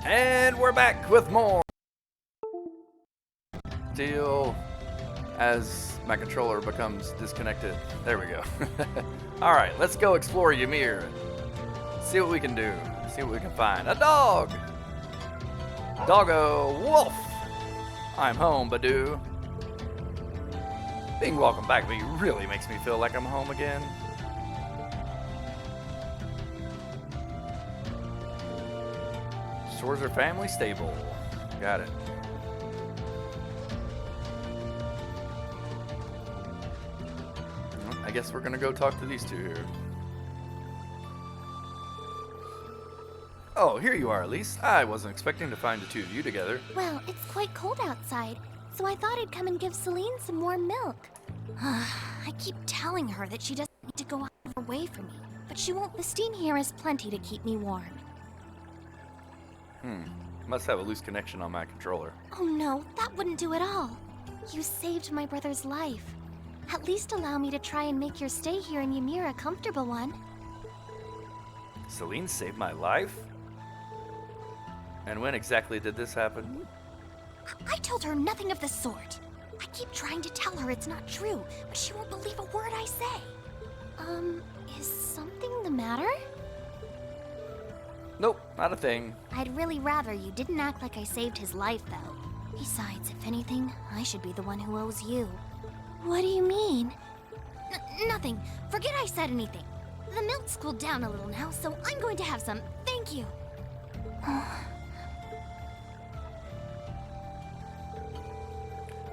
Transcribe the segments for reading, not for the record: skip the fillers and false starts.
And we're back with more. Deal as my controller becomes disconnected. There we go. Alright, let's go explore Ymir. See what we can do. See what we can find. A dog! Doggo! Wolf! I'm home, Badoo. Being welcomed back to me really makes me feel like I'm home again. Stores are family stable. Got it. I guess we're gonna go talk to these two here. Oh, here you are, Elise. I wasn't expecting to find the two of you together. Well, it's quite cold outside, so I thought I'd come and give Celine some warm milk. I keep telling her that she doesn't need to go out of her way for me, but she won't. The steam here is plenty to keep me warm. Must have a loose connection on my controller. Oh no, that wouldn't do at all. You saved my brother's life. At least allow me to try and make your stay here in Ymir a comfortable one. Celine saved my life? And when exactly did this happen? I told her nothing of the sort. I keep trying to tell her it's not true, but she won't believe a word I say. Is something the matter? Nope, not a thing. I'd really rather you didn't act like I saved his life, though. Besides, if anything, I should be the one who owes you. What do you mean? Nothing. Forget I said anything. The milk's cooled down a little now, so I'm going to have some. Thank you.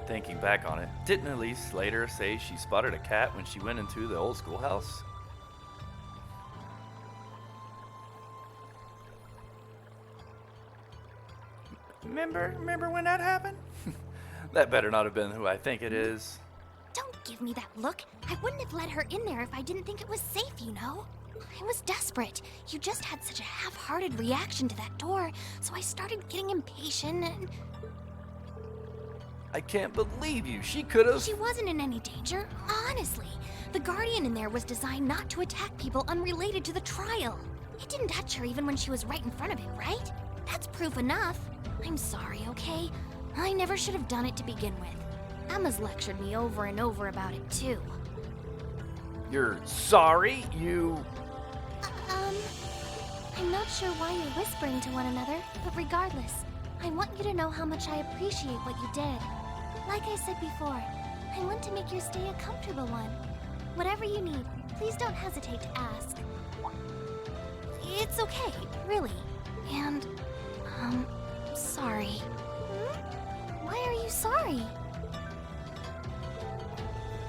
Thinking back on it, didn't Elise later say she spotted a cat when she went into the old schoolhouse? Remember when that happened? That better not have been who I think it is. Don't give me that look. I wouldn't have let her in there if I didn't think it was safe, you know? I was desperate. You just had such a half-hearted reaction to that door, so I started getting impatient and... I can't believe you. She could have... She wasn't in any danger, honestly. The Guardian in there was designed not to attack people unrelated to the trial. It didn't touch her even when she was right in front of it, right? That's proof enough. I'm sorry, okay? I never should have done it to begin with. Emma's lectured me over and over about it, too. You're sorry? You... I'm not sure why you're whispering to one another, but regardless, I want you to know how much I appreciate what you did. Like I said before, I want to make your stay a comfortable one. Whatever you need, please don't hesitate to ask. It's okay, really. And, sorry. Why are you sorry?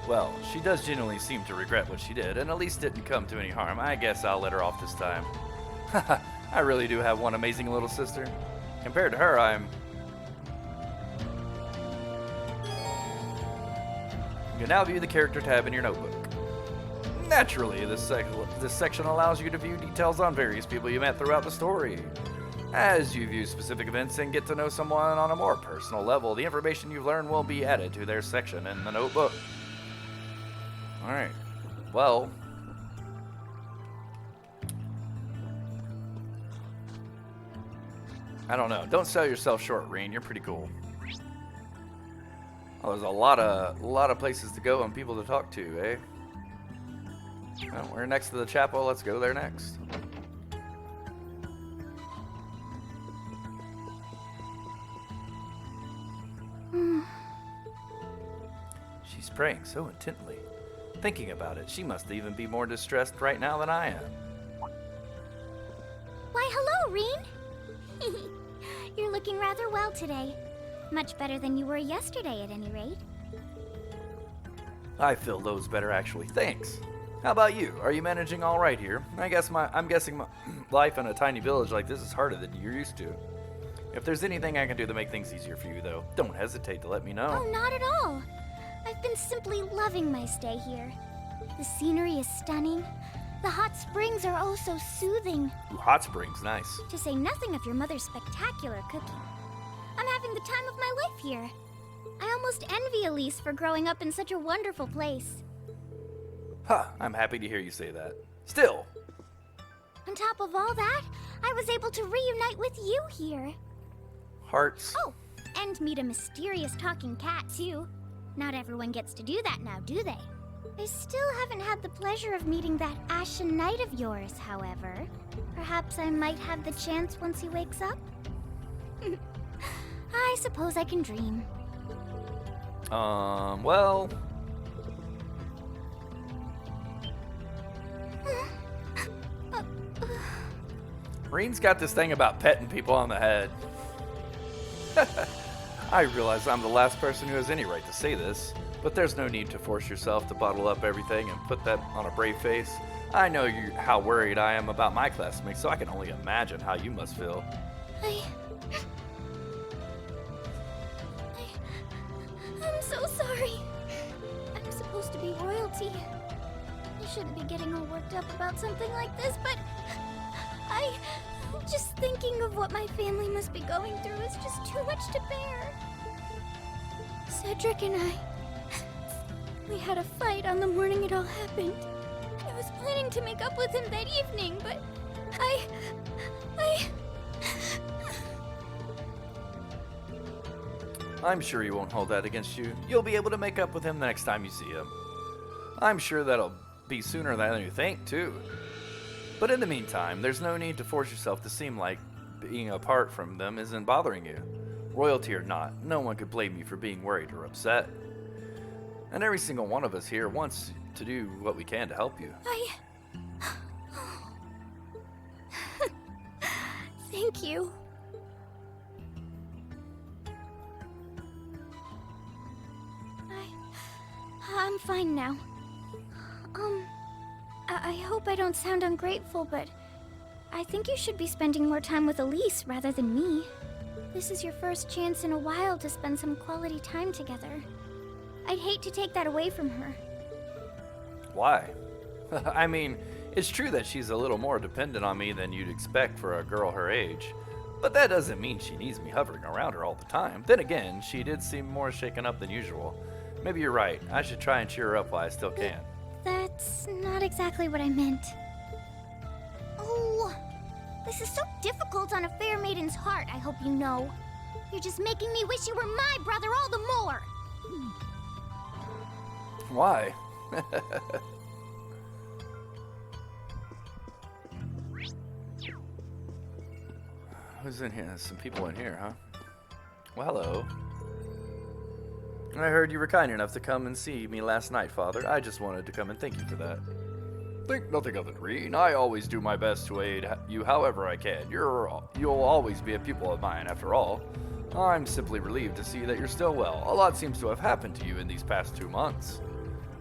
Well, she does genuinely seem to regret what she did, and Elise didn't come to any harm. I guess I'll let her off this time. Haha, I really do have one amazing little sister. Compared to her, I'm... You can now view the character tab in your notebook. Naturally, this section allows you to view details on various people you met throughout the story. As you view specific events and get to know someone on a more personal level, the information you've learned will be added to their section in the notebook. Alright, well... I don't know. Don't sell yourself short, Rean. You're pretty cool. Oh, there's a lot of places to go and people to talk to, eh? Well, we're next to the chapel. Let's go there next. She's praying so intently. Thinking about it, she must even be more distressed right now than I am. Why, hello, Reen! You're looking rather well today. Much better than you were yesterday, at any rate. I feel those better, actually. Thanks. How about you? Are you managing all right here? I'm guessing my life in a tiny village like this is harder than you're used to. If there's anything I can do to make things easier for you, though, don't hesitate to let me know. Oh, not at all. I've been simply loving my stay here. The scenery is stunning. The hot springs are oh so soothing. Ooh, hot springs, nice. To say nothing of your mother's spectacular cooking. I'm having the time of my life here. I almost envy Elise for growing up in such a wonderful place. Huh, I'm happy to hear you say that. Still. On top of all that, I was able to reunite with you here. Hearts. Oh, and meet a mysterious talking cat, too. Not everyone gets to do that now, do they? I still haven't had the pleasure of meeting that Ashen Knight of yours, however. Perhaps I might have the chance once he wakes up? I suppose I can dream. Well... Reen's got this thing about petting people on the head. I realize I'm the last person who has any right to say this, but there's no need to force yourself to bottle up everything and put that on a brave face. I know how worried I am about my classmates, so I can only imagine how you must feel. I'm so sorry. I'm supposed to be royalty. I shouldn't be getting all worked up about something like this, but just thinking of what my family must be going through is just too much to bear. Cedric and we had a fight on the morning it all happened. I was planning to make up with him that evening, but I'm sure he won't hold that against you. You'll be able to make up with him the next time you see him. I'm sure that'll be sooner than you think, too. But in the meantime, there's no need to force yourself to seem like being apart from them isn't bothering you. Royalty or not, no one could blame you for being worried or upset. And every single one of us here wants to do what we can to help you. Thank you. I'm fine now. I hope I don't sound ungrateful, but I think you should be spending more time with Elise rather than me. This is your first chance in a while to spend some quality time together. I'd hate to take that away from her. Why? I mean, it's true that she's a little more dependent on me than you'd expect for a girl her age. But that doesn't mean she needs me hovering around her all the time. Then again, she did seem more shaken up than usual. Maybe you're right. I should try and cheer her up while I still can. That's not exactly what I meant. Oh, this is so difficult on a fair maiden's heart, I hope you know. You're just making me wish you were my brother all the more. Why? Who's in here? There's some people in here, huh? Well, hello. I heard you were kind enough to come and see me last night, Father. I just wanted to come and thank you for that. Think nothing of it, Reen. I always do my best to aid you however I can. You'll always be a pupil of mine, after all. I'm simply relieved to see that you're still well. A lot seems to have happened to you in these past 2 months.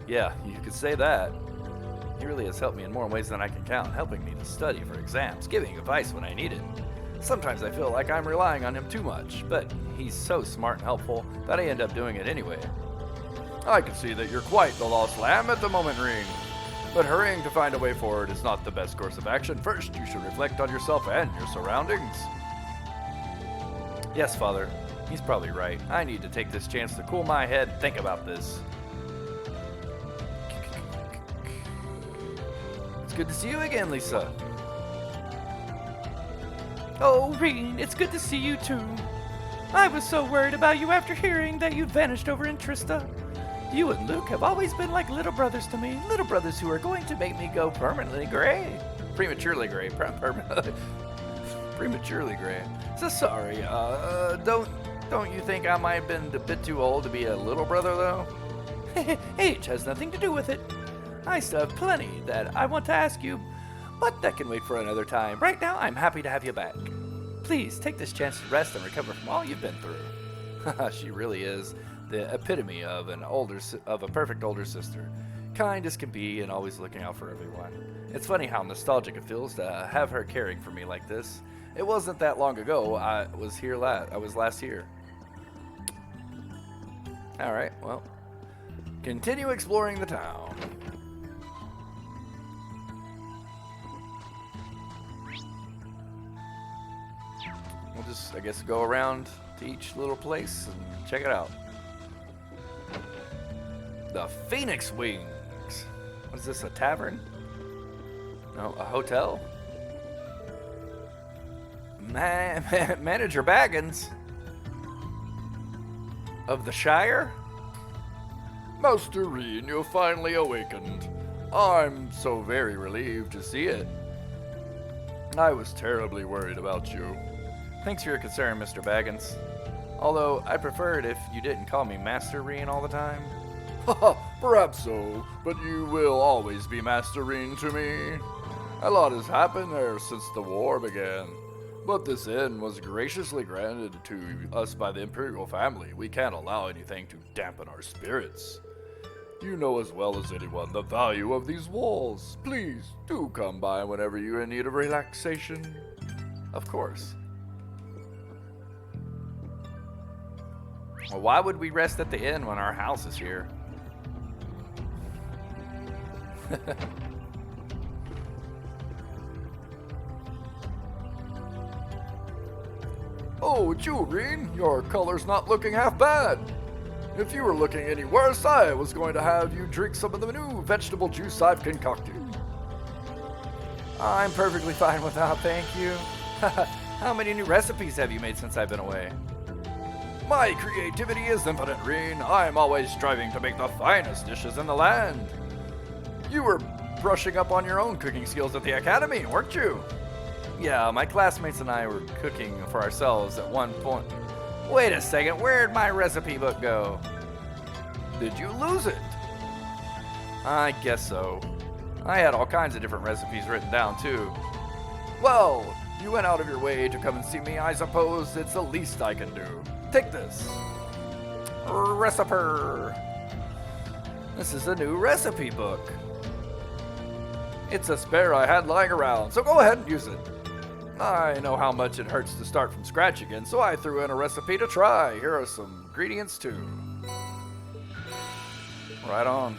Yeah, you could say that. He really has helped me in more ways than I can count, helping me to study for exams, giving advice when I need it. Sometimes I feel like I'm relying on him too much, but he's so smart and helpful that I end up doing it anyway. I can see that you're quite the lost lamb at the moment, Reen. But hurrying to find a way forward is not the best course of action. First, you should reflect on yourself and your surroundings. Yes, Father. He's probably right. I need to take this chance to cool my head and think about this. It's good to see you again, Lisa. Oh, Reen, it's good to see you too. I was so worried about you after hearing that you'd vanished over in Trista. You and Luke have always been like little brothers to me. Little brothers who are going to make me go permanently gray. Prematurely gray. Prematurely gray. So sorry. Don't you think I might have been a bit too old to be a little brother, though? Age has nothing to do with it. I still have plenty that I want to ask you, but that can wait for another time. Right now, I'm happy to have you back. Please take this chance to rest and recover from all you've been through. She really is the epitome of a perfect older sister. Kind as can be and always looking out for everyone. It's funny how nostalgic it feels to have her caring for me like this. It wasn't that long ago I was last here. All right, well, continue exploring the town. We'll just, I guess, go around to each little place and check it out. The Phoenix Wings. What is this, a tavern? No, a hotel? Manager Baggins? Of the Shire? Master Reen, you finally awakened. I'm so very relieved to see it. I was terribly worried about you. Thanks for your concern, Mr. Baggins. Although, I'd prefer it if you didn't call me Master Reen all the time. Haha, perhaps so, but you will always be Master Reen to me. A lot has happened there since the war began, but this inn was graciously granted to us by the Imperial family. We can't allow anything to dampen our spirits. You know as well as anyone the value of these walls. Please, do come by whenever you're in need of relaxation. Of course. Well, why would we rest at the inn when our house is here? Oh, Reen, your color's not looking half bad. If you were looking any worse, I was going to have you drink some of the new vegetable juice I've concocted. I'm perfectly fine with that, thank you. How many new recipes have you made since I've been away? My creativity is infinite, Reen. I'm always striving to make the finest dishes in the land. You were brushing up on your own cooking skills at the academy, weren't you? Yeah, my classmates and I were cooking for ourselves at one point. Wait a second, where'd my recipe book go? Did you lose it? I guess so. I had all kinds of different recipes written down, too. Well, you went out of your way to come and see me. I suppose it's the least I can do. Take this. Recipe. This is a new recipe book. It's a spare I had lying around, so go ahead and use it. I know how much it hurts to start from scratch again, so I threw in a recipe to try. Here are some ingredients too. Right on.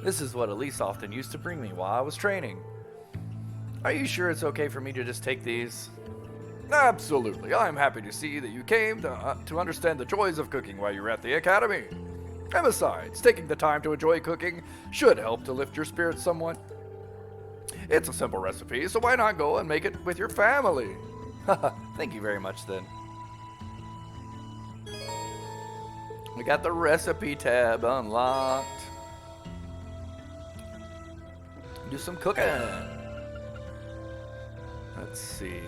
This is what Elise often used to bring me while I was training. Are you sure it's okay for me to just take these? Absolutely. I'm happy to see that you came to understand the joys of cooking while you were at the academy. And besides, taking the time to enjoy cooking should help to lift your spirits somewhat. It's a simple recipe, so why not go and make it with your family? Thank you very much, then. We got the recipe tab unlocked. Do some cooking. Let's see.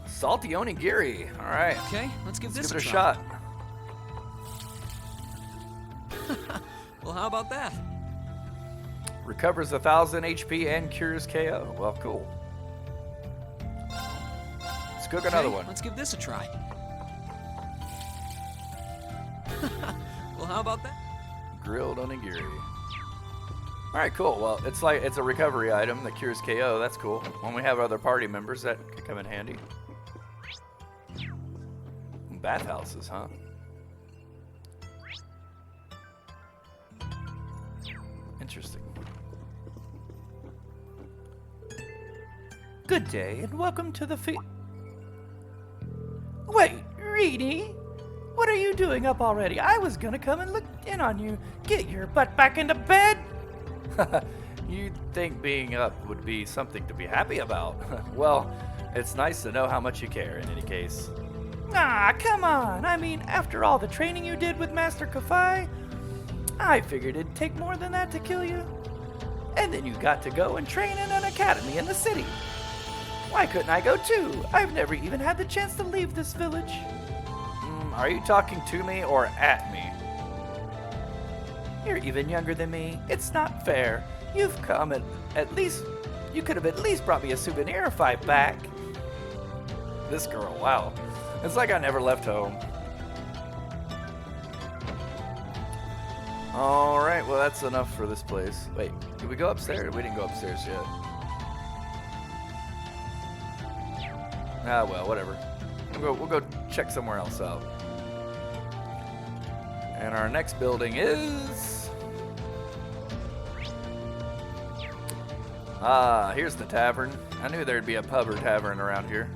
Salty onigiri. All right. Okay, let's give Let's this give it a try. shot. Well, how about that? Recovers 1,000 HP and cures KO. Well, cool. Let's cook another Okay, one. Let's give this a try. Well, how about that? Grilled onigiri. All right, cool. Well, it's a recovery item that cures KO. That's cool. When we have other party members, that could come in handy. Bathhouses, huh? Interesting. Good day, and welcome to the Wait, Reedy? What are you doing up already? I was gonna come and look in on you. Get your butt back into bed! You'd think being up would be something to be happy about. Well, it's nice to know how much you care in any case. Ah, come on! I mean, after all the training you did with Master Kafai, I figured it'd take more than that to kill you. And then you got to go and train in an academy in the city. Why couldn't I go too? I've never even had the chance to leave this village. Are you talking to me or at me? You're even younger than me. It's not fair. You've come at least... You could have at least brought me a souvenir if I back. This girl, wow. It's like I never left home. Alright, well that's enough for this place. Wait, did we go upstairs? We didn't go upstairs yet. Ah, well, whatever. We'll go check somewhere else out. And our next building is... Ah, here's the tavern. I knew there'd be a pub or tavern around here.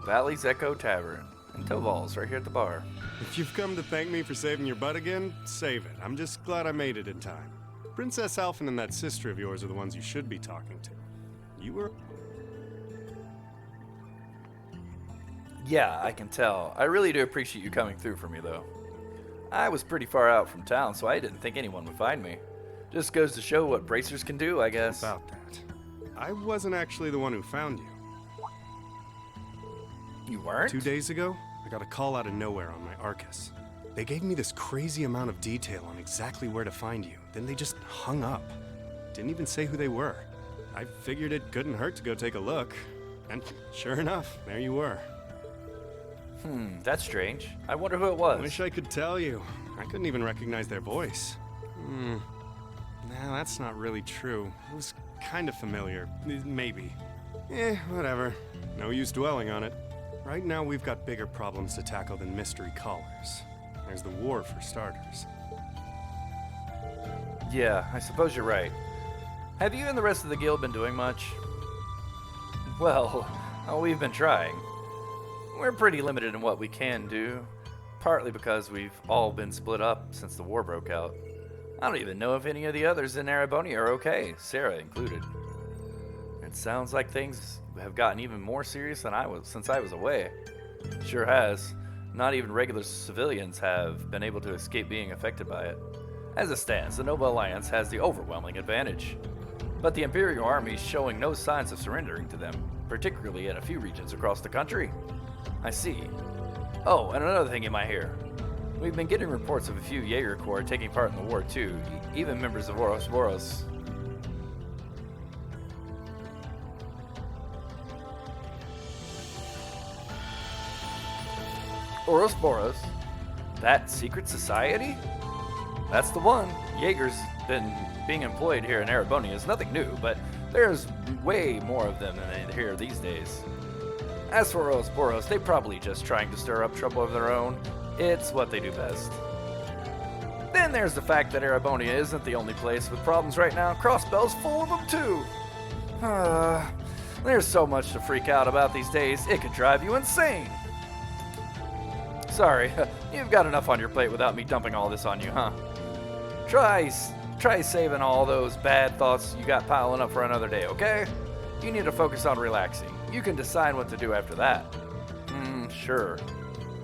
Valley's Echo Tavern. And Toval's right here at the bar. If you've come to thank me for saving your butt again, save it. I'm just glad I made it in time. Princess Alphen and that sister of yours are the ones you should be talking to. You were... Yeah, I can tell. I really do appreciate you coming through for me, though. I was pretty far out from town, so I didn't think anyone would find me. Just goes to show what bracers can do, I guess. About that. I wasn't actually the one who found you. You weren't? 2 days ago, I got a call out of nowhere on my Arcus. They gave me this crazy amount of detail on exactly where to find you. Then they just hung up. Didn't even say who they were. I figured it couldn't hurt to go take a look. And sure enough, there you were. That's strange. I wonder who it was. Wish I could tell you. I couldn't even recognize their voice. Nah, that's not really true. It was kind of familiar. Maybe. Whatever. No use dwelling on it. Right now, we've got bigger problems to tackle than mystery callers. There's the war, for starters. Yeah, I suppose you're right. Have you and the rest of the guild been doing much? Well, we've been trying. We're pretty limited in what we can do, partly because we've all been split up since the war broke out. I don't even know if any of the others in Arabonia are okay, Sarah included. It sounds like things have gotten even more serious than since I was away. Sure has. Not even regular civilians have been able to escape being affected by it. As it stands, the Nova Alliance has the overwhelming advantage. But the Imperial Army is showing no signs of surrendering to them, particularly in a few regions across the country. I see. Oh, and another thing you might hear. We've been getting reports of a few Jaeger Corps taking part in the war too, even members of Ouroboros. Ouroboros? That secret society? That's the one. Jaeger's been being employed here in Arabonia is nothing new, but there's way more of them than here these days. As for Ouroboros, they're probably just trying to stir up trouble of their own. It's what they do best. Then there's the fact that Arabonia isn't the only place with problems right now. Crossbell's full of them too. There's so much to freak out about these days, it could drive you insane. Sorry, you've got enough on your plate without me dumping all this on you, huh? Try saving all those bad thoughts you got piling up for another day, okay? You need to focus on relaxing. You can decide what to do after that. Sure.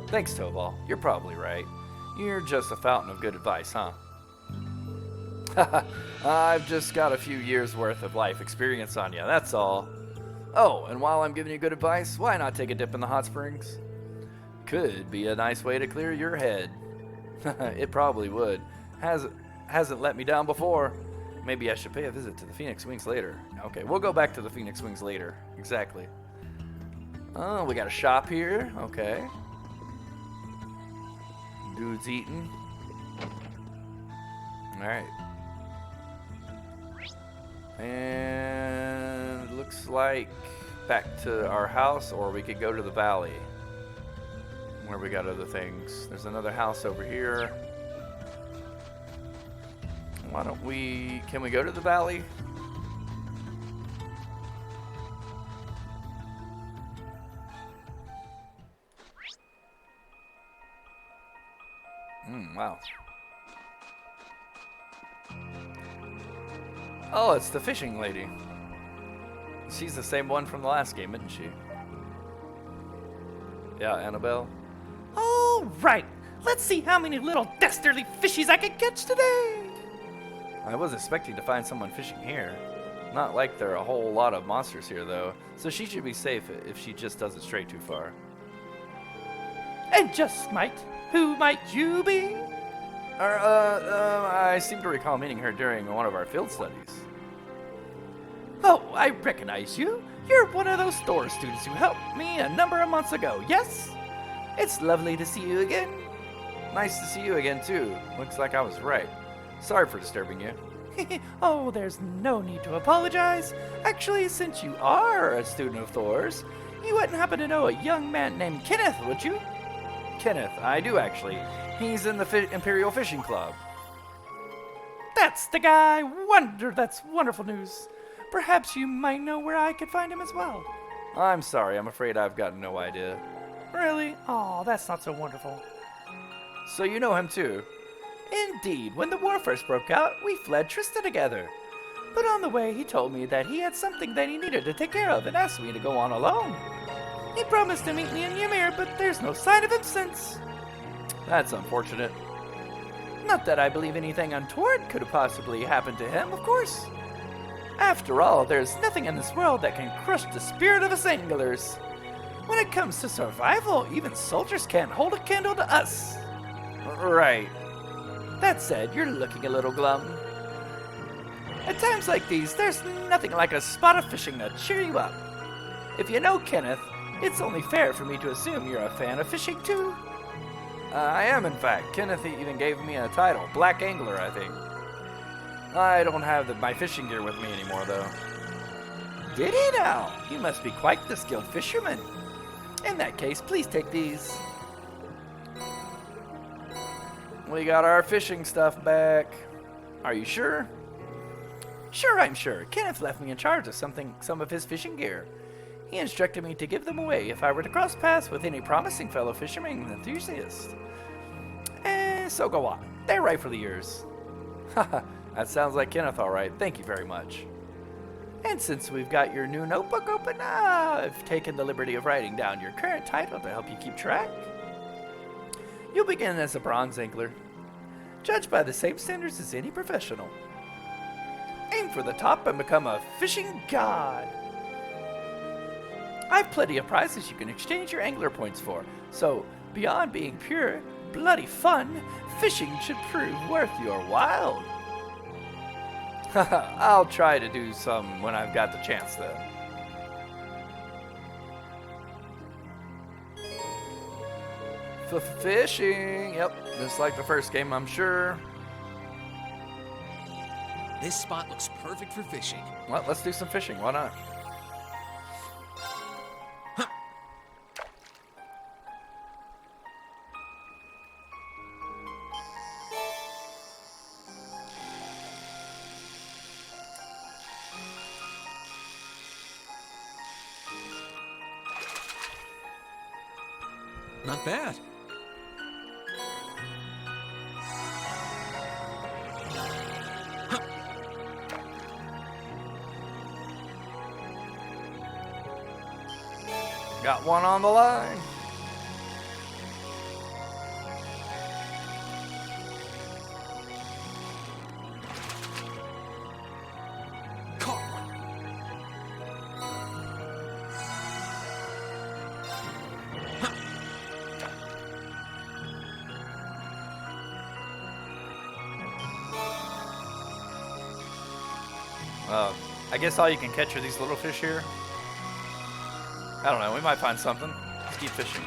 Thanks, Toval. You're probably right. You're just a fountain of good advice, huh? I've just got a few years worth of life experience on you, that's all. Oh, and while I'm giving you good advice, why not take a dip in the hot springs? Could be a nice way to clear your head. It probably would. Hasn't let me down before. Maybe I should pay a visit to the Phoenix Wings later. Okay, we'll go back to the Phoenix Wings later. Exactly. Oh, we got a shop here. Okay. Dude's eating. Alright. And looks like back to our house, or we could go to the valley where we got other things. There's another house over here. Why don't we... Can we go to the valley? Wow. Oh, it's the fishing lady. She's the same one from the last game, isn't she? Yeah, Annabelle. All right, let's see how many little dastardly fishies I can catch today. I was expecting to find someone fishing here. Not like there are a whole lot of monsters here, though, so she should be safe if she just doesn't stray too far. And just who might you be? I seem to recall meeting her during one of our field studies. Oh, I recognize you. You're one of those Thor students who helped me a number of months ago, yes? It's lovely to see you again. Nice to see you again, too. Looks like I was right. Sorry for disturbing you. Oh, there's no need to apologize. Actually, since you are a student of Thor's, you wouldn't happen to know a young man named Kenneth, would you? Kenneth, I do actually. He's in the Imperial Fishing Club. That's the guy. That's wonderful news. Perhaps you might know where I could find him as well. I'm sorry, I'm afraid I've got no idea. Really? Oh, that's not so wonderful. So you know him too? Indeed, when the war first broke out, we fled Trista together. But on the way, he told me that he had something that he needed to take care of and asked me to go on alone. He promised to meet me in Ymir, but there's no sign of him since. That's unfortunate. Not that I believe anything untoward could have possibly happened to him, of course. After all, there's nothing in this world that can crush the spirit of us anglers. When it comes to survival, even soldiers can't hold a candle to us. Right. That said, you're looking a little glum. At times like these, there's nothing like a spot of fishing to cheer you up. If you know Kenneth, it's only fair for me to assume you're a fan of fishing too. I am, in fact. Kenneth even gave me a title, Black Angler, I think. I don't have my fishing gear with me anymore, though. Did he now? You must be quite the skilled fisherman. In that case, please take these. We got our fishing stuff back. Are you sure? Sure, I'm sure. Kenneth left me in charge of some of his fishing gear. He instructed me to give them away if I were to cross paths with any promising fellow fisherman enthusiast. So go on. They're right for the ears. Haha, that sounds like Kenneth, all right. Thank you very much. And since we've got your new notebook open, I've taken the liberty of writing down your current title to help you keep track. You'll begin as a bronze angler, judged by the same standards as any professional. Aim for the top and become a fishing god. I've plenty of prizes you can exchange your angler points for, so beyond being pure, bloody fun, fishing should prove worth your while. I'll try to do some when I've got the chance, then. Fishing, yep, just like the first game, I'm sure. This spot looks perfect for fishing. Well, let's do some fishing, why not? Not bad. Got one on the line. Caught one. I guess all you can catch are these little fish here. I don't know, we might find something. Just keep fishing.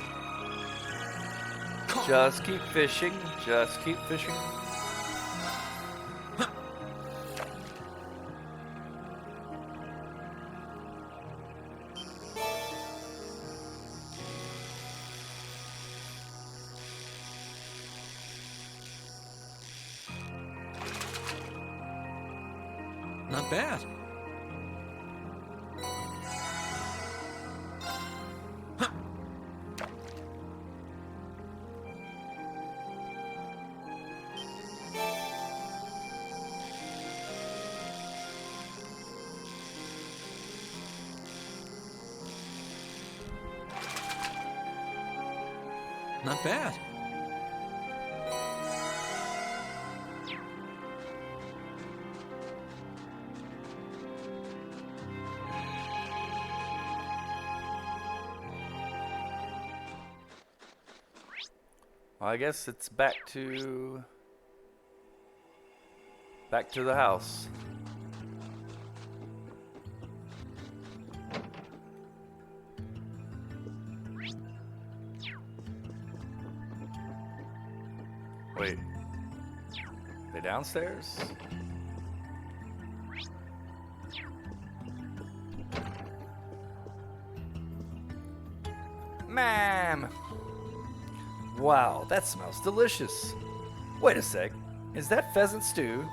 Just keep fishing. Just keep fishing. Not bad. Not bad. Well, I guess it's back to the house. Wait. They downstairs? Ma'am! Wow, that smells delicious. Wait a sec. Is that pheasant stew?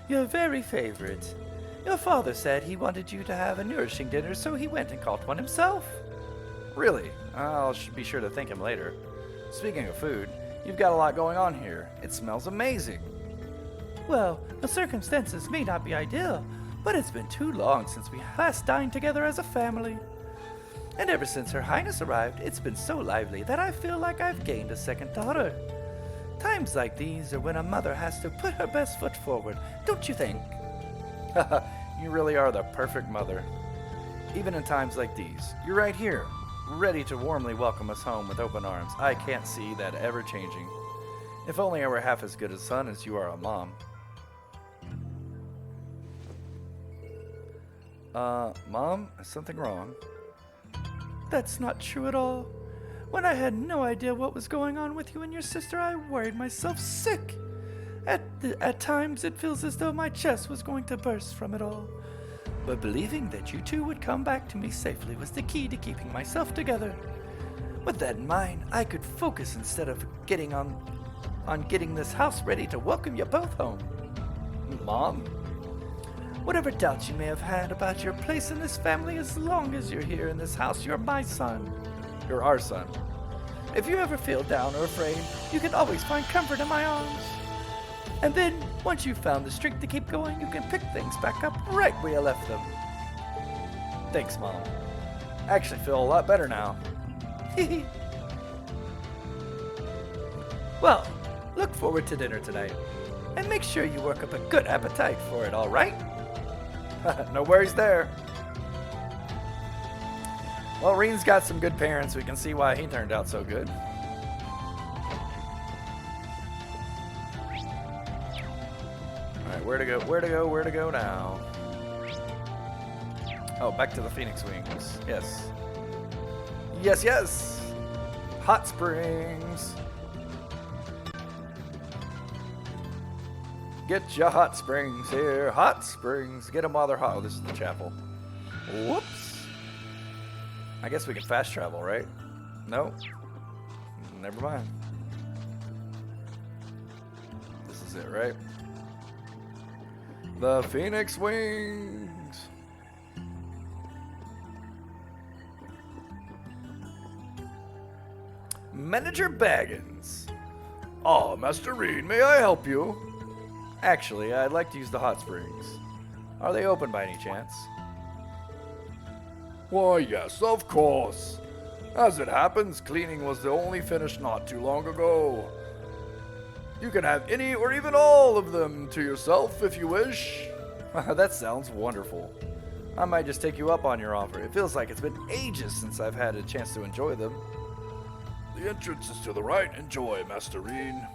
Your very favorite. Your father said he wanted you to have a nourishing dinner, so he went and caught one himself. Really? Be sure to thank him later. Speaking of food, you've got a lot going on here. It smells amazing. Well, the circumstances may not be ideal, but it's been too long since we last dined together as a family. And ever since Her Highness arrived, it's been so lively that I feel like I've gained a second daughter. Times like these are when a mother has to put her best foot forward, don't you think? You really are the perfect mother. Even in times like these, you're right here, ready to warmly welcome us home with open arms. I can't see that ever changing. If only I were half as good a son as you are a mom. Mom, is something wrong? That's not true at all. When I had no idea what was going on with you and your sister, I worried myself sick. At times, it feels as though my chest was going to burst from it all. But believing that you two would come back to me safely was the key to keeping myself together. With that in mind, I could focus instead of getting this house ready to welcome you both home. Mom? Whatever doubts you may have had about your place in this family, as long as you're here in this house, you're my son. You're our son. If you ever feel down or afraid, you can always find comfort in my arms. And then, once you've found the strength to keep going, you can pick things back up right where you left them. Thanks, Mom. I actually feel a lot better now. Well, look forward to dinner tonight. And make sure you work up a good appetite for it, all right? No worries there. Well, Reen's got some good parents. We can see why he turned out so good. Alright, where to go now? Oh, back to the Phoenix Wings. Yes. Yes! Hot Springs! Get your hot springs here. Hot springs. Get them while they're hot. Oh, this is the chapel. Whoops. I guess we can fast travel, right? No. Never mind. This is it, right? The Phoenix Wings. Manager Baggins. Oh, Master Reen, may I help you? Actually, I'd like to use the hot springs. Are they open by any chance? Why, yes, of course. As it happens, cleaning was only finished not too long ago. You can have any or even all of them to yourself if you wish. That sounds wonderful. I might just take you up on your offer. It feels like it's been ages since I've had a chance to enjoy them. The entrance is to the right. Enjoy, Master Reen.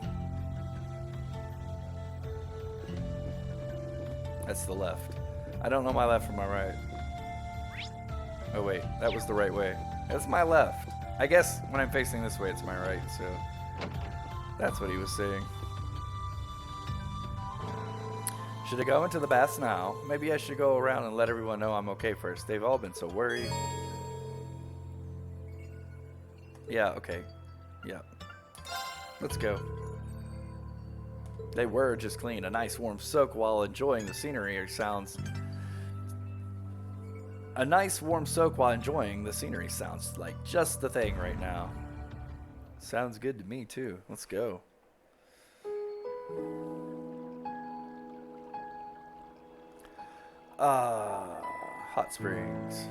That's the left. I don't know my left from my right. Oh wait, that was the right way. That's my left. I guess when I'm facing this way, it's my right, so that's what he was saying. Should I go into the baths now? Maybe I should go around and let everyone know I'm okay first. They've all been so worried. Yeah, okay. Yeah. Let's go. They were just clean. A nice warm soak while enjoying the scenery sounds... A nice warm soak while enjoying the scenery sounds like just the thing right now. Sounds good to me too. Let's go. Hot springs.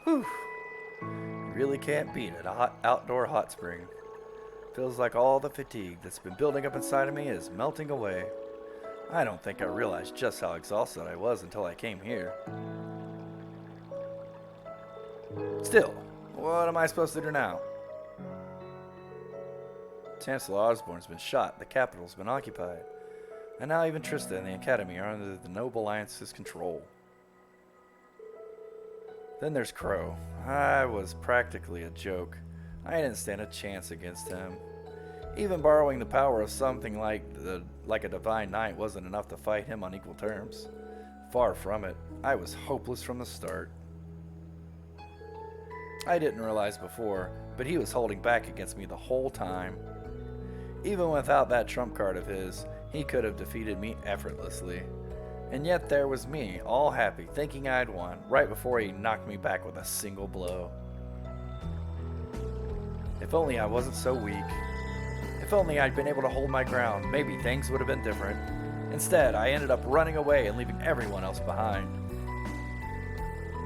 Whew. Really can't beat it. A outdoor hot spring. Feels like all the fatigue that's been building up inside of me is melting away. I don't think I realized just how exhausted I was until I came here. Still, what am I supposed to do now? Chancellor Osborne's been shot, the capital's been occupied, and now even Trista and the Academy are under the Noble Alliance's control. Then there's Crow. I was practically a joke. I didn't stand a chance against him. Even borrowing the power of something like a divine knight wasn't enough to fight him on equal terms. Far from it. I was hopeless from the start. I didn't realize before, but he was holding back against me the whole time. Even without that trump card of his, He could have defeated me effortlessly. And yet there was me, all happy, thinking I'd won, right before he knocked me back with a single blow. If only I wasn't so weak. If only I'd been able to hold my ground, maybe things would have been different. Instead, I ended up running away and leaving everyone else behind.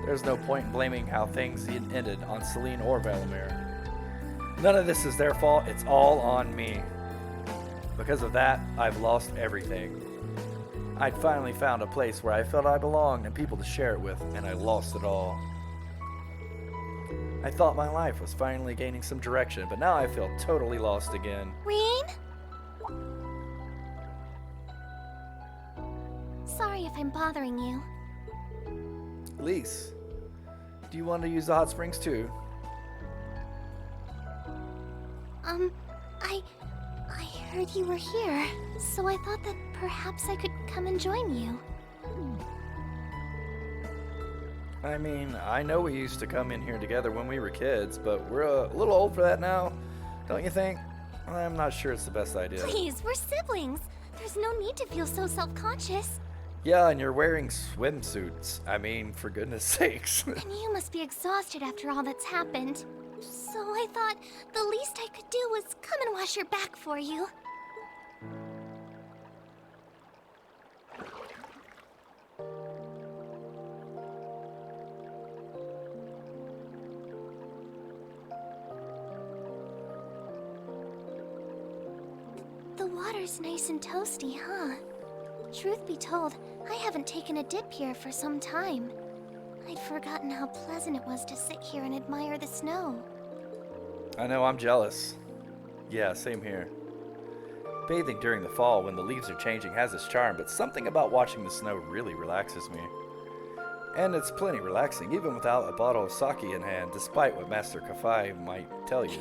There's no point in blaming how things ended on Celine or Valimir. None of this is their fault, it's all on me. Because of that, I've lost everything. I'd finally found a place where I felt I belonged and people to share it with, and I lost it all. I thought my life was finally gaining some direction, but now I feel totally lost again. Rean? Sorry if I'm bothering you. Lise, do you want to use the hot springs too? I heard you were here, so I thought that perhaps I could come and join you. I mean, I know we used to come in here together when we were kids, but we're a little old for that now, don't you think? I'm not sure it's the best idea. Please, we're siblings. There's no need to feel so self-conscious. Yeah, and you're wearing swimsuits. I mean, for goodness sakes. And you must be exhausted after all that's happened. So I thought the least I could do was come and wash your back for you. The water's nice and toasty, huh? Truth be told, I haven't taken a dip here for some time. I'd forgotten how pleasant it was to sit here and admire the snow. I know, I'm jealous. Yeah, same here. Bathing during the fall when the leaves are changing has its charm, but something about watching the snow really relaxes me. And it's plenty relaxing, even without a bottle of sake in hand, despite what Master Kafai might tell you.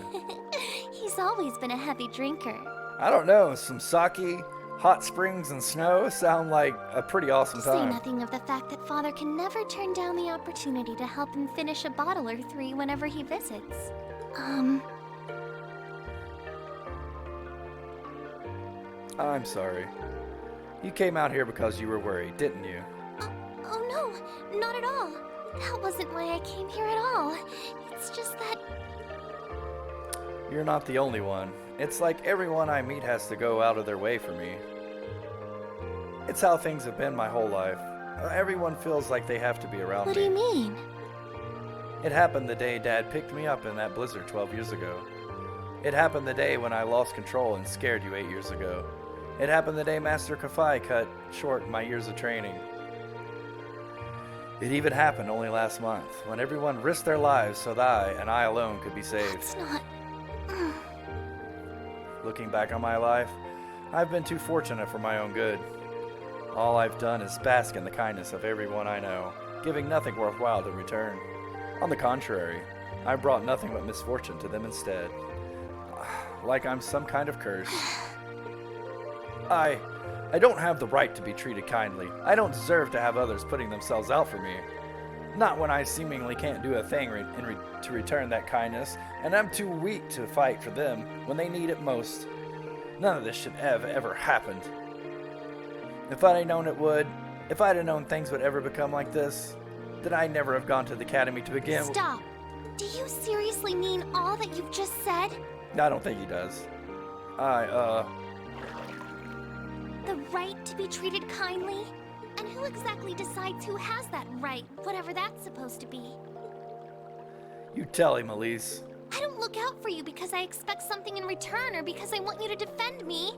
He's always been a heavy drinker. I don't know, some sake, hot springs, and snow sound like a pretty awesome Say time. nothing of the fact that Father can never turn down the opportunity to help him finish a bottle or three whenever he visits. I'm sorry. You came out here because you were worried, didn't you? Oh no, not at all. That wasn't why I came here at all. It's just that... You're not the only one. It's like everyone I meet has to go out of their way for me. It's how things have been my whole life. Everyone feels like they have to be around What me. do you mean? It happened the day Dad picked me up in that blizzard 12 years ago. It happened the day when I lost control and scared you 8 years ago. It happened the day Master Kafai cut short my years of training. It even happened only last month, when everyone risked their lives so that I alone could be saved. It's not... Looking back on my life, I've been too fortunate for my own good. All I've done is bask in the kindness of everyone I know, giving nothing worthwhile in return. On the contrary, I brought nothing but misfortune to them instead. Like I'm some kind of curse. I don't have the right to be treated kindly. I don't deserve to have others putting themselves out for me. Not when I seemingly can't do a thing to return that kindness, and I'm too weak to fight for them when they need it most. None of this should have ever happened. If I'd have known it would, if I'd have known things would ever become like this, then I'd never have gone to the academy to begin. Stop! Do you seriously mean all that you've just said? I don't think he does. The right to be treated kindly? And who exactly decides who has that right, whatever that's supposed to be? You tell him, Elise. I don't look out for you because I expect something in return or because I want you to defend me.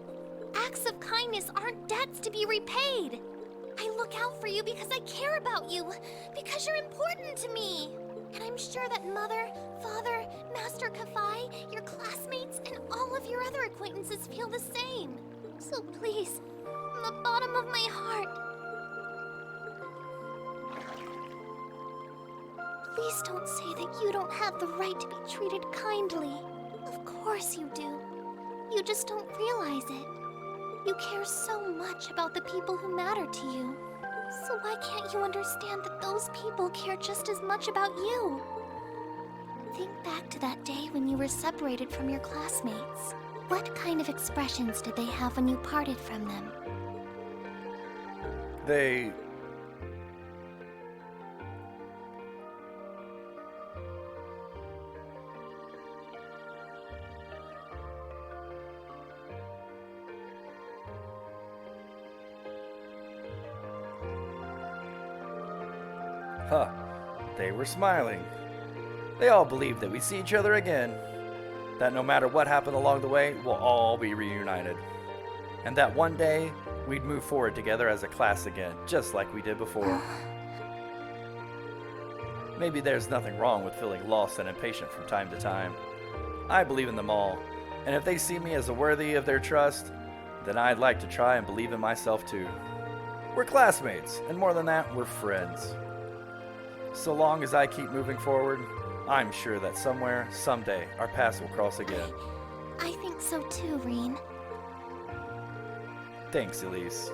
Acts of kindness aren't debts to be repaid. I look out for you because I care about you, because you're important to me. And I'm sure that Mother, Father, Master Kafai, your classmates, and all of your other acquaintances feel the same. So please, from the bottom of my heart, please don't say that you don't have the right to be treated kindly. Of course you do. You just don't realize it. You care so much about the people who matter to you. So why can't you understand that those people care just as much about you? Think back to that day when you were separated from your classmates. What kind of expressions did they have when you parted from them? They... Huh. They were smiling. They all believed that we'd see each other again. That no matter what happened along the way, we'll all be reunited. And that one day, we'd move forward together as a class again, just like we did before. Maybe there's nothing wrong with feeling lost and impatient from time to time. I believe in them all, and if they see me as worthy of their trust, then I'd like to try and believe in myself too. We're classmates, and more than that, we're friends. So long as I keep moving forward, I'm sure that somewhere, someday, our paths will cross again. I think so too, Reen. Thanks, Elise.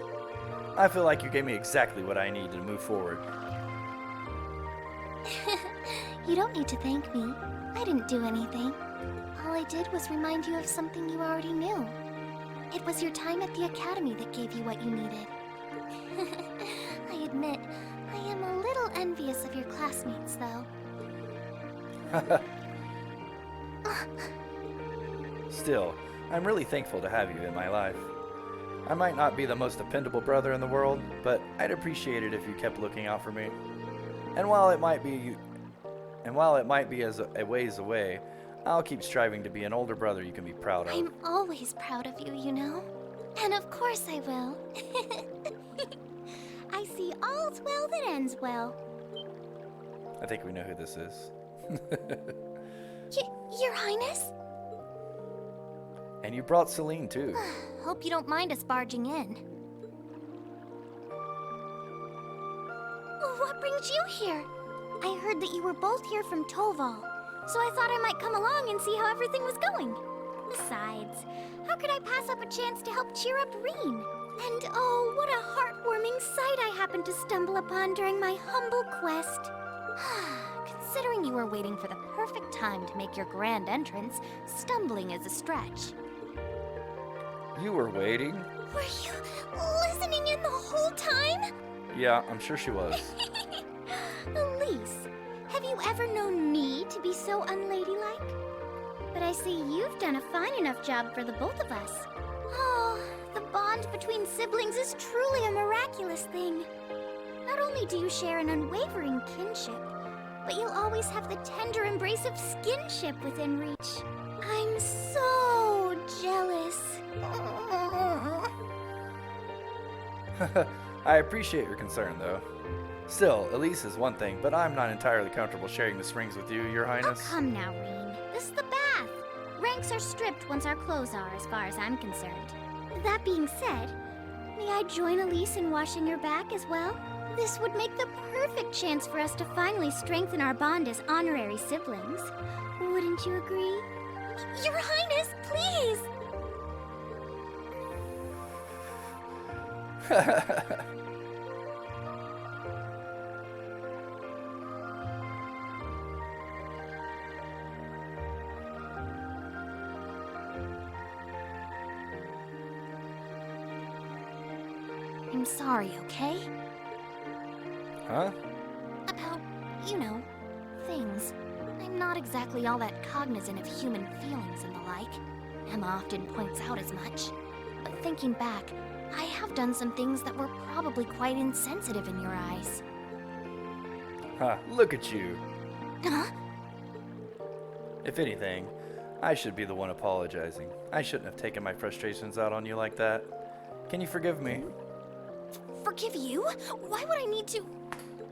I feel like you gave me exactly what I need to move forward. You don't need to thank me. I didn't do anything. All I did was remind you of something you already knew. It was your time at the academy that gave you what you needed. I admit, I am a little envious of your classmates, though. Still, I'm really thankful to have you in my life. I might not be the most dependable brother in the world, but I'd appreciate it if you kept looking out for me. And while it might be as a ways away, I'll keep striving to be an older brother you can be proud of. I'm always proud of you, you know? And of course I will. I see all's well that ends well. I think we know who this is. Your Highness? And you brought Celine too. Hope you don't mind us barging in. What brings you here? I heard that you were both here from Toval, so I thought I might come along and see how everything was going. Besides, how could I pass up a chance to help cheer up Reen? And oh, what a heartwarming sight I happened to stumble upon during my humble quest. Considering you were waiting for the perfect time to make your grand entrance, stumbling is a stretch. You were waiting? Were you listening in the whole time? Yeah, I'm sure she was. Elise, have you ever known me to be so unladylike? But I see you've done a fine enough job for the both of us. Oh, the bond between siblings is truly a miraculous thing. Not only do you share an unwavering kinship, but you'll always have the tender embrace of skinship within reach. I'm so jealous. I appreciate your concern, though. Still, Elise is one thing, but I'm not entirely comfortable sharing the springs with you, Your Oh, Highness. come now, Reen. This is the bath. Ranks are stripped once our clothes are, as far as I'm concerned. That being said, may I join Elise in washing your back as well? This would make the perfect chance for us to finally strengthen our bond as honorary siblings. Wouldn't you agree? Your Highness, please! I'm sorry, okay? Huh? About, you know, things. I'm not exactly all that cognizant of human feelings and the like. Emma often points out as much. But thinking back, I have done some things that were probably quite insensitive in your eyes. Huh, look at you. Huh? If anything, I should be the one apologizing. I shouldn't have taken my frustrations out on you like that. Can you forgive me? Forgive you? Why would I need to?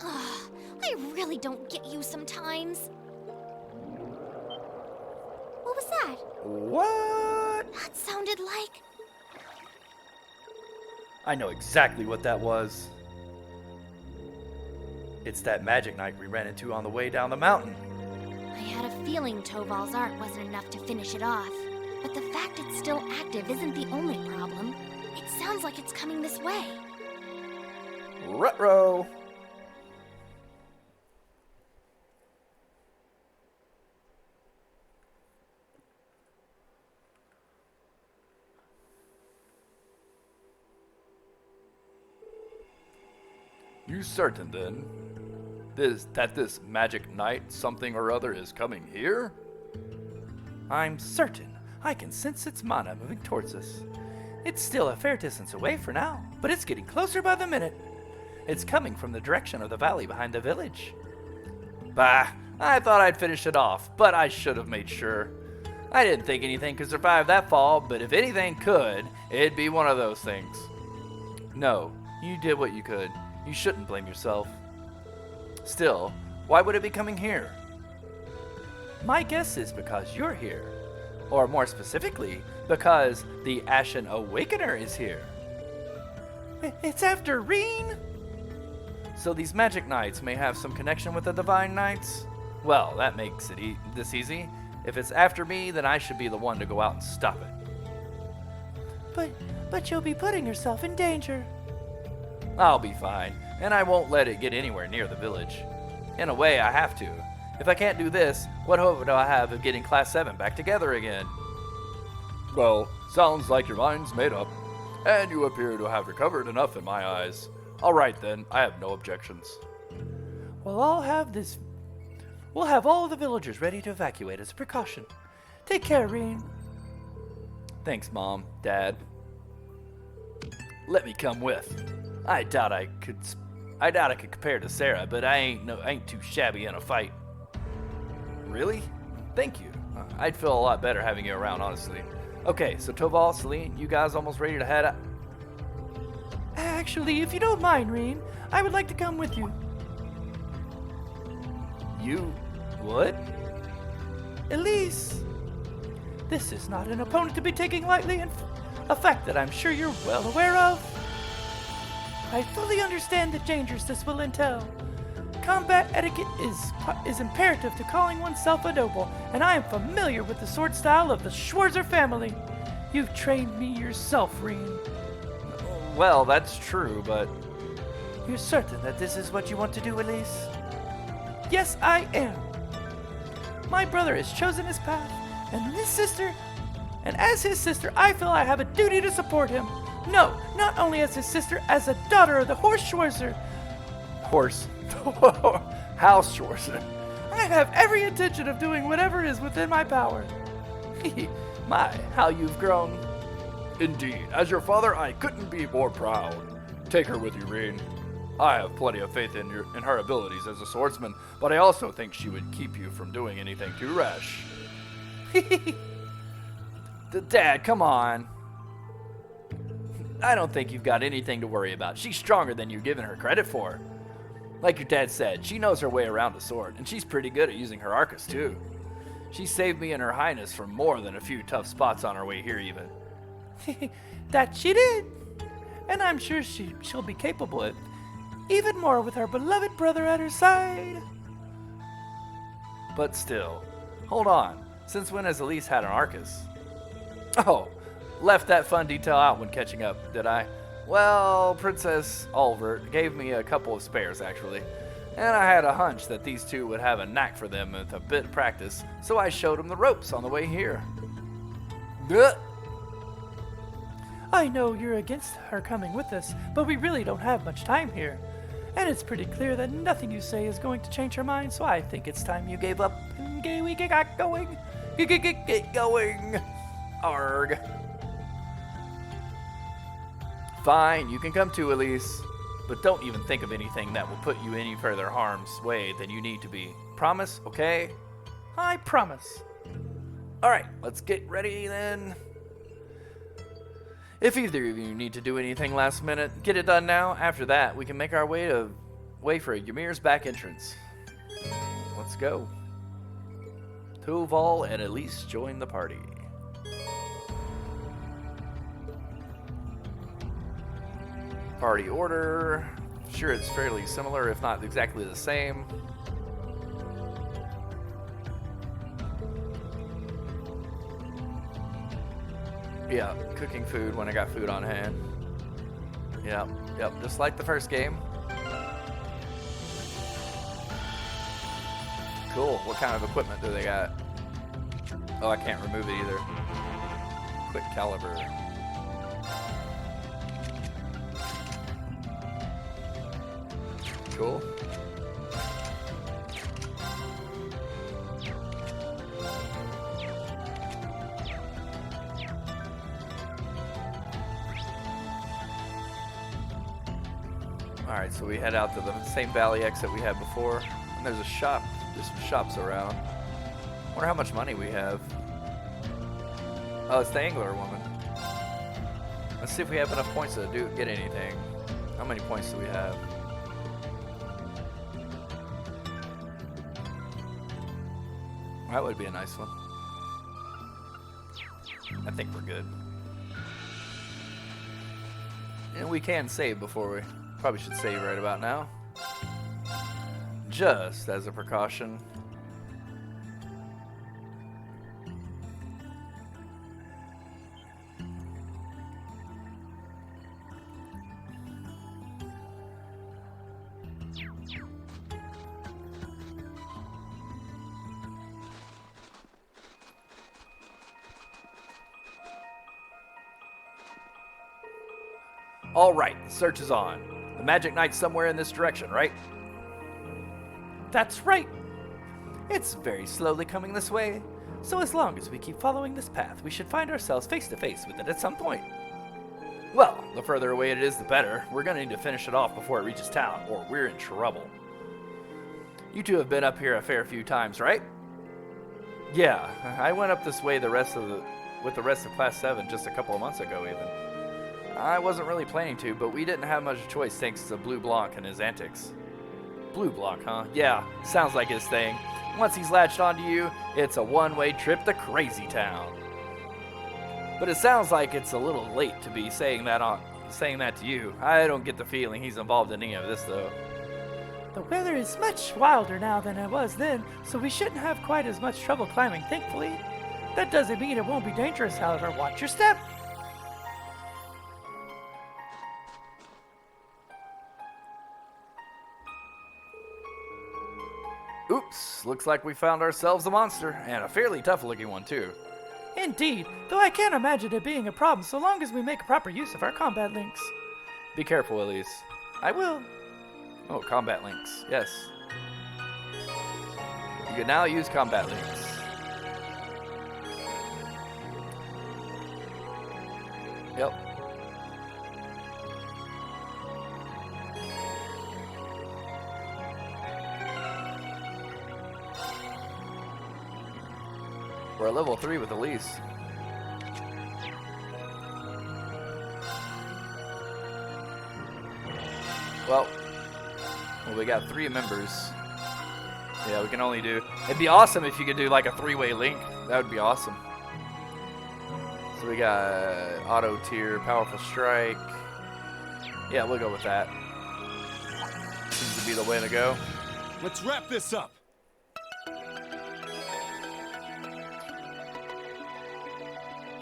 Ugh, I really don't get you sometimes. What was that? What? That sounded like... I know exactly what that was. It's that magic knight we ran into on the way down the mountain. I had a feeling Toval's art wasn't enough to finish it off. But the fact it's still active isn't the only problem. It sounds like it's coming this way. Ruh-roh! You certain then that this magic night something or other is coming here? I'm certain. I can sense its mana moving towards us. It's still a fair distance away for now, but it's getting closer by the minute. It's coming from the direction of the valley behind the village. Bah, I thought I'd finish it off, but I should have made sure. I didn't think anything could survive that fall, but if anything could, it'd be one of those things. No, you did what you could. You shouldn't blame yourself. Still, why would it be coming here? My guess is because you're here. Or more specifically, because the Ashen Awakener is here. It's after Reen? So these magic knights may have some connection with the divine knights? Well, that makes it this easy. If it's after me, then I should be the one to go out and stop it. But you'll be putting yourself in danger. I'll be fine, and I won't let it get anywhere near the village. In a way, I have to. If I can't do this, what hope do I have of getting Class 7 back together again? Well, sounds like your mind's made up, and you appear to have recovered enough in my eyes. All right then, I have no objections. We'll have all the villagers ready to evacuate as a precaution. Take care, Reen. Thanks, Mom, Dad. Let me come with. I doubt I could compare to Sarah, but I ain't too shabby in a fight. Really? Thank you. I'd feel a lot better having you around, honestly. Okay, so Toval, Celine, you guys almost ready to head out? Actually, if you don't mind, Reen, I would like to come with you. You would? Elise! This is not an opponent to be taken lightly, and a fact that I'm sure you're well aware of. I fully understand the dangers this will entail. Combat etiquette is imperative to calling oneself a noble, and I am familiar with the sword style of the Schwarzer family. You've trained me yourself, Reen. Well, that's true, but... You're certain that this is what you want to do, Elise? Yes, I am. My brother has chosen his path, and as his sister, I feel I have a duty to support him. No, not only as his sister, as a daughter of the Horse Schwarzer. Horse? House Schwarzer. I have every intention of doing whatever is within my power. My, how you've grown. Indeed, as your father, I couldn't be more proud. Take her with you, Reen. I have plenty of faith in her abilities as a swordsman, but I also think she would keep you from doing anything too rash. Dad, come on. I don't think you've got anything to worry about. She's stronger than you're giving her credit for. Like your dad said, she knows her way around a sword, and she's pretty good at using her Arcus, too. She saved me and her highness from more than a few tough spots on our way here, even. That she did. And I'm sure she'll be capable of even more with her beloved brother at her side. But still, hold on. Since when has Elise had an Arcus? Oh, left that fun detail out when catching up, did I? Well, Princess Olvert gave me a couple of spares, actually. And I had a hunch that these two would have a knack for them with a bit of practice, so I showed them the ropes on the way here. Duh. I know you're against her coming with us, but we really don't have much time here. And it's pretty clear that nothing you say is going to change her mind, so I think it's time you gave up and we got going. Get going. Arg. Fine, you can come too, Elise. But don't even think of anything that will put you any further harm's way than you need to be. Promise, okay? I promise. Alright, let's get ready then. If either of you need to do anything last minute, get it done now. After that, we can make our way for Ymir's back entrance. Let's go. Toval and Elise join the party. Party order. Sure, it's fairly similar, if not exactly the same. Yeah, cooking food when I got food on hand. Yep, just like the first game. Cool, what kind of equipment do they got? Oh, I can't remove it either. Quick caliber. cool. Alright, so we head out to the same valley exit we had before. And there's a shop. There's some shops around. Wonder how much money we have. Oh, it's the angler woman. Let's see if we have enough points to get anything. How many points do we have? That would be a nice one. I think we're good. And we can save before we... Probably should save right about now. Just as a precaution. All right, the search is on. The Magic Knight's somewhere in this direction, right? That's right. It's very slowly coming this way, so as long as we keep following this path, we should find ourselves face to face with it at some point. Well, the further away it is, the better. We're gonna need to finish it off before it reaches town, or we're in trouble. You two have been up here a fair few times, right? Yeah, I went up this way with the rest of Class 7 just a couple of months ago, even. I wasn't really planning to, but we didn't have much choice thanks to Blue Blanc and his antics. Blue Blanc, huh? Yeah, sounds like his thing. Once he's latched onto you, it's a one-way trip to Crazy Town. But it sounds like it's a little late to be saying that to you. I don't get the feeling he's involved in any of this, though. The weather is much wilder now than it was then, so we shouldn't have quite as much trouble climbing, thankfully. That doesn't mean it won't be dangerous, however. Watch your step. Oops, looks like we found ourselves a monster, and a fairly tough-looking one, too. Indeed, though I can't imagine it being a problem so long as we make proper use of our combat links. Be careful, Elise. I will. Oh, combat links, yes. You can now use combat links. Yep. We're at level 3 with Elise. Well, we got 3 members. Yeah, we can only do... It'd be awesome if you could do like a 3-way link. That would be awesome. So we got auto tier, powerful strike. Yeah, we'll go with that. Seems to be the way to go. Let's wrap this up.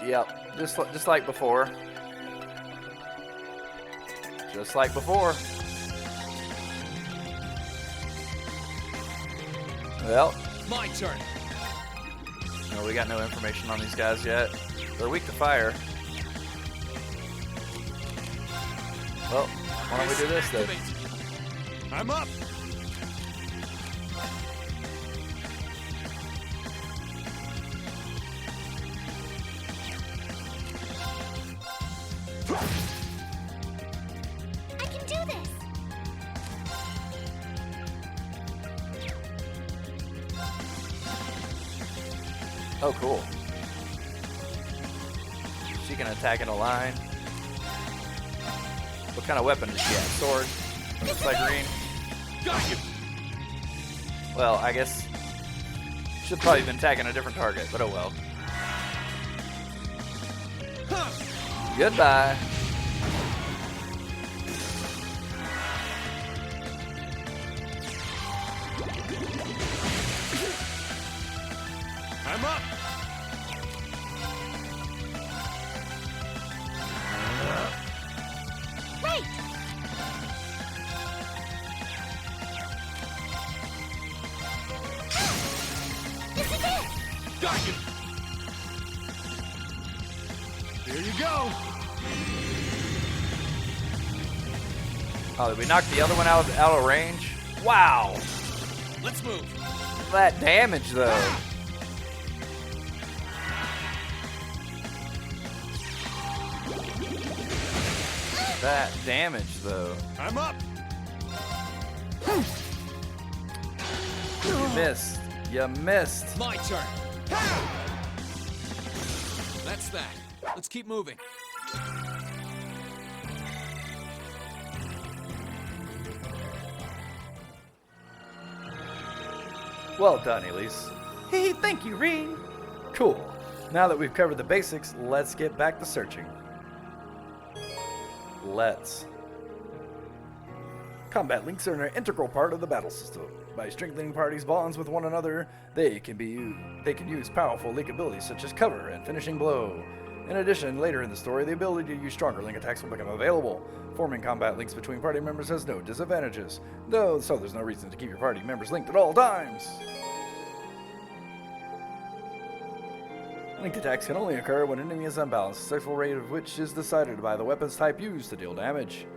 Yep, just like before. Just like before. Well, My turn. no, we got no information on these guys yet. They're weak to fire. Well, why don't we do this then? I'm up. I can do this! Oh, cool. She can attack in a line. What kind of weapon does she have? Sword? Looks like green. Got you. Well, I guess should probably have been attacking a different target, but oh well. Goodbye. I'm up. Right! This is it! Got you. Here you go. Oh, did we knock the other one out of range? Wow. Let's move. That damage, though. That damage, though. I'm up. You missed. You missed. My turn. That's that. Let's keep moving. Well done, Elise. Hey, thank you, Reen. Cool. Now that we've covered the basics, let's get back to searching. Let's. Combat links are an integral part of the battle system. By strengthening parties' bonds with one another, they can use powerful link abilities such as cover and finishing blow. In addition, later in the story, the ability to use stronger link attacks will become available. Forming combat links between party members has no disadvantages, so there's no reason to keep your party members linked at all times. Linked attacks can only occur when an enemy is unbalanced, the successful rate of which is decided by the weapon's type used to deal damage.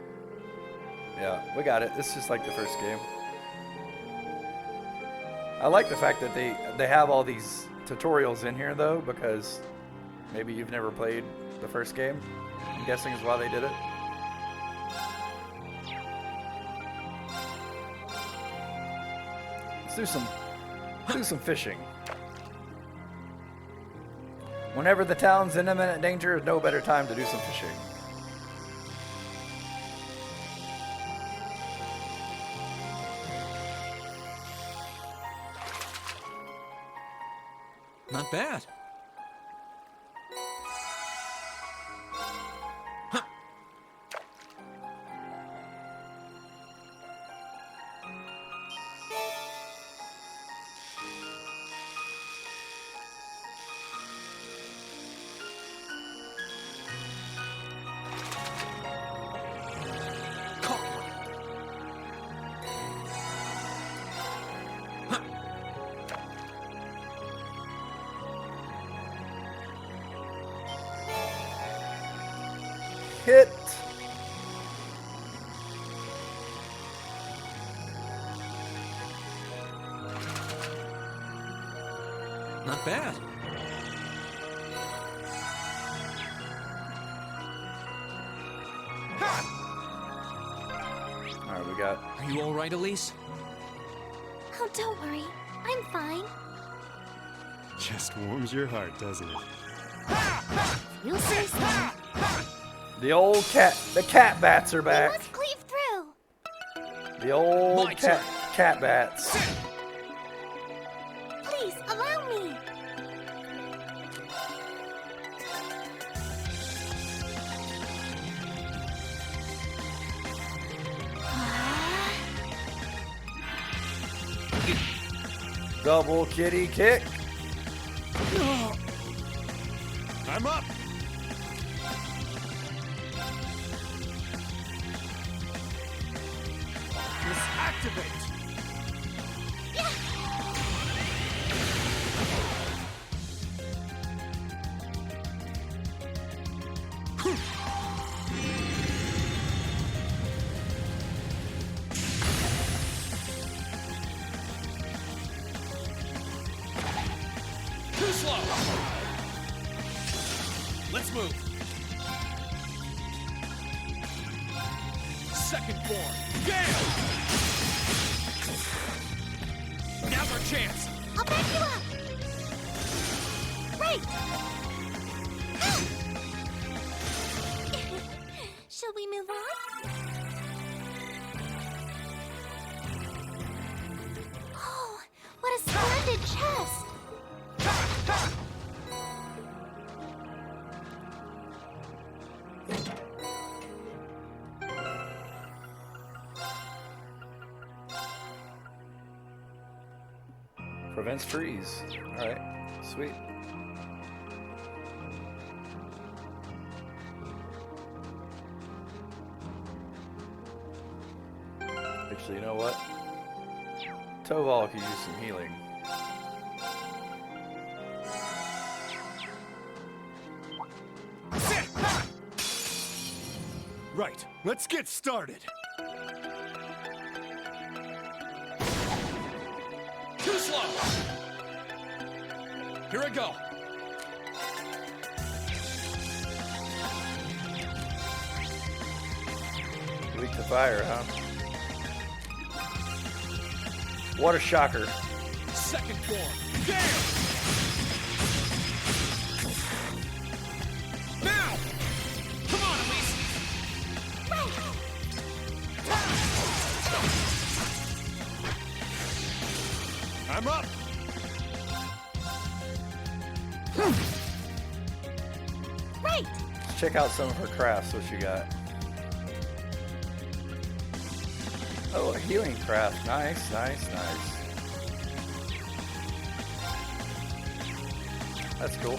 Yeah, we got it. It's just like the first game. I like the fact that they have all these tutorials in here, though, because maybe you've never played the first game. I'm guessing is why they did it. Let's do some fishing. Whenever the town's in imminent danger, is no better time to do some fishing. Not bad. Huh. Caught one. Huh. Hit. Not bad. All right, we got. Are you all right, Elise? Oh, don't worry. I'm fine. Just warms your heart, doesn't it? You say so. The old cat. The cat bats are We back. must cleave through. The old My cat bats. Please, allow me. Double kitty kick. I'm up. Activate. Too slow. Let's move. Second form. Gale! Now's our chance. I'll back you up. Right. Shall we move on? Oh, what a splendid chest. Prevents freeze. All right, sweet. Actually, you know what? Toval could use some healing. Right, let's get started. slow. Here I go. Weak to fire, huh? What a shocker. Second form. Gale! Now! Come on, Elise! I'm up! Right! Let's check out some of her crafts, what she got. Oh, a healing craft. Nice, nice, nice. That's cool.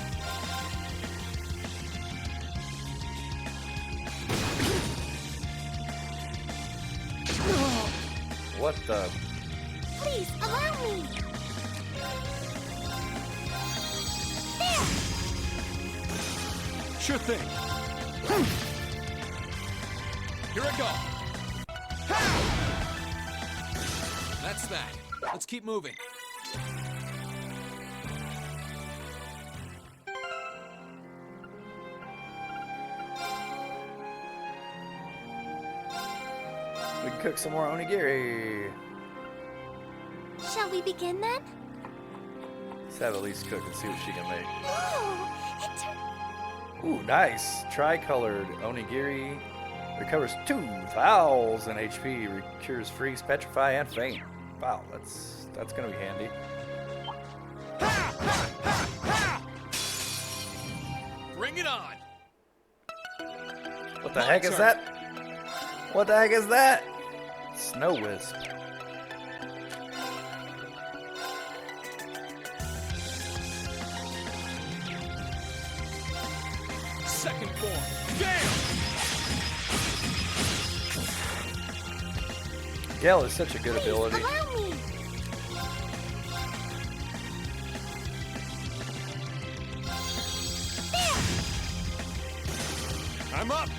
What the? Please, allow me! There! Sure thing. Here I go. That's that. Let's keep moving. We can cook some more onigiri. Shall we begin then? Let's have Elise cook and see what she can make. Ooh, it turned... Ooh, nice. Tri-colored onigiri. Recovers 2,000 HP. Cures freeze, petrify, and faint. Wow, that's gonna be handy. Bring it on. What the heck is that? What the heck is that? Snow wisp. Second form. Gale! Gale is such a good Please, ability. allow me! I'm up.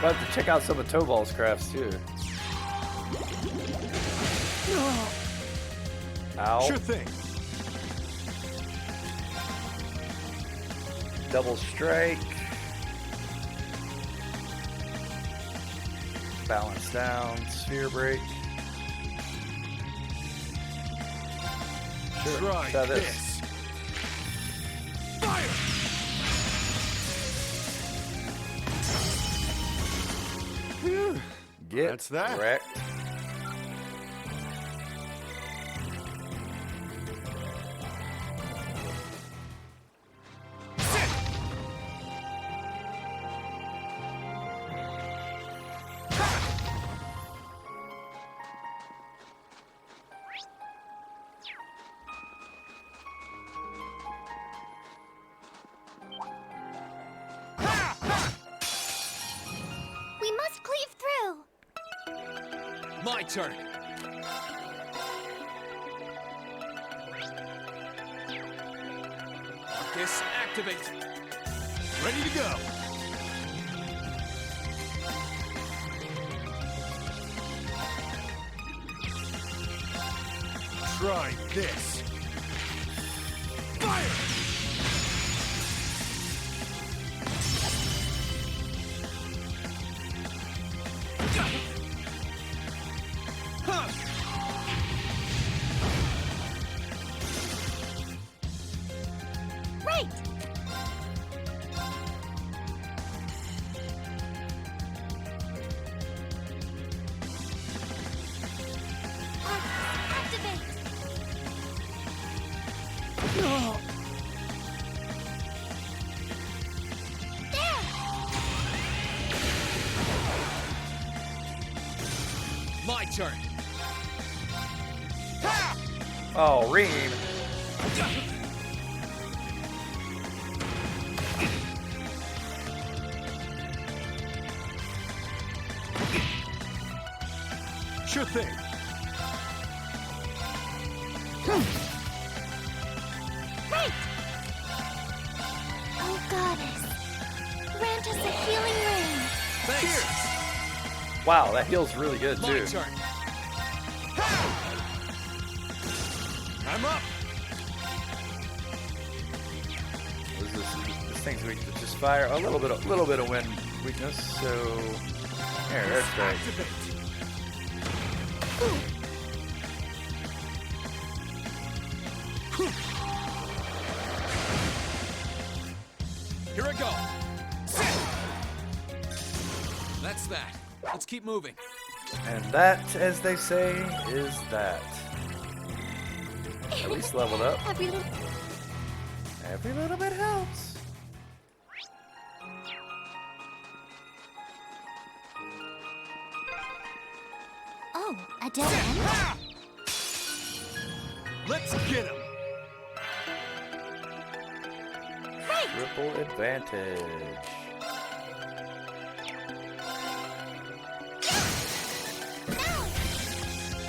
We'll have to check out some of Tobal's crafts too. Ow. Sure thing. Double strike. Balance down. Sphere break. Sure. Try this. this. Fire! Get That's that. wrecked. We must cleave through! My turn. Marcus, activate. Ready to go. Try this. Fire! Huh. Right! Activate! There! My turn. Oh, Reem. Sure thing. Right! Oh, goddess. Grant us a healing rain. Thanks. Wow, that heals really good My too. turn. I'm up. What is this thing's weak to just fire. A little bit of wind weakness. So here, that's great. Activate. Here I go. That's that. Let's keep moving. And that, as they say, is that. At least leveled up. Every little... Every little bit helps. Oh, a dead end? Let's get him. Triple advantage.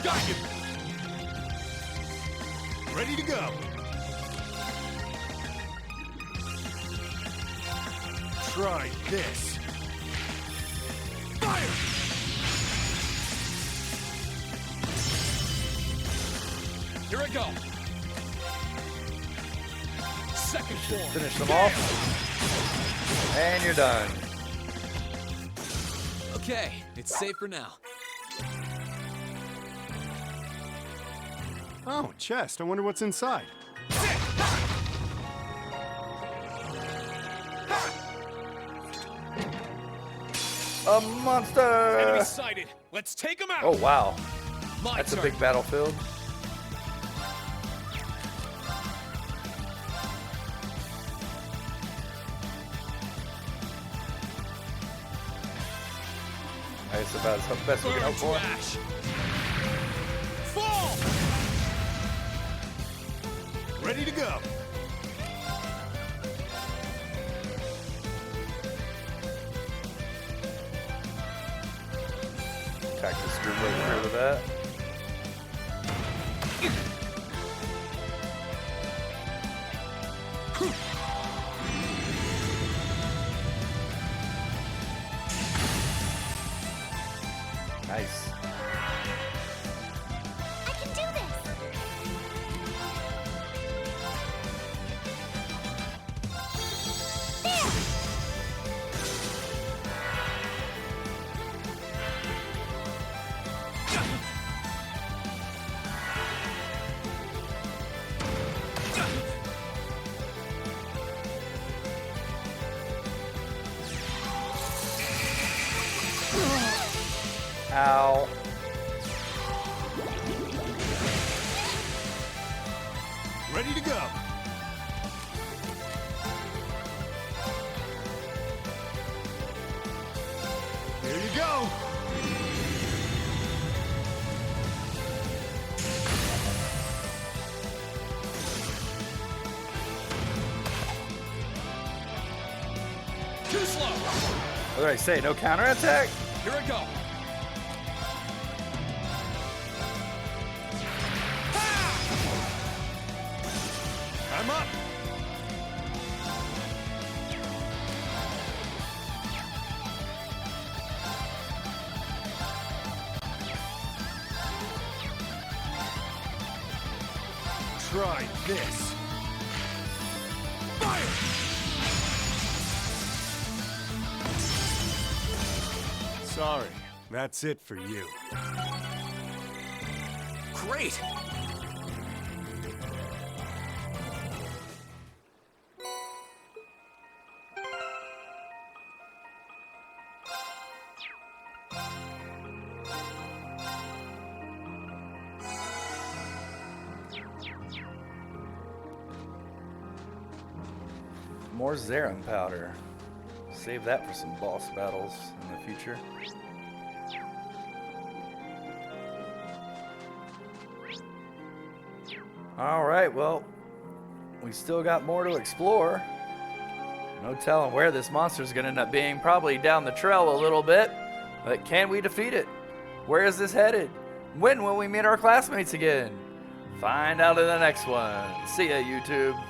Got you. Ready to go. Try this. Fire! Here I go. Second form. Finish them off. And you're done. Okay, it's safe for now. Oh, chest. I wonder what's inside. A monster! Enemy sighted. Let's take him out. Oh, wow. My That's a turn. big battlefield. That's about as best we can hope Burn to for. ash. Fall. Ready to go. Cactus screw over here with that. Nice. I can do this! There! Ow. Ready to go. Here you go. Too slow. What did I say? No counterattack? Here I go. I'm up. Try this. Fire! Sorry. That's it for you. Great. More Zerum powder. Save that for some boss battles in the future. Alright, well, we still got more to explore. No telling where this monster's gonna end up being. Probably down the trail a little bit. But can we defeat it? Where is this headed? When will we meet our classmates again? Find out in the next one. See ya, YouTube.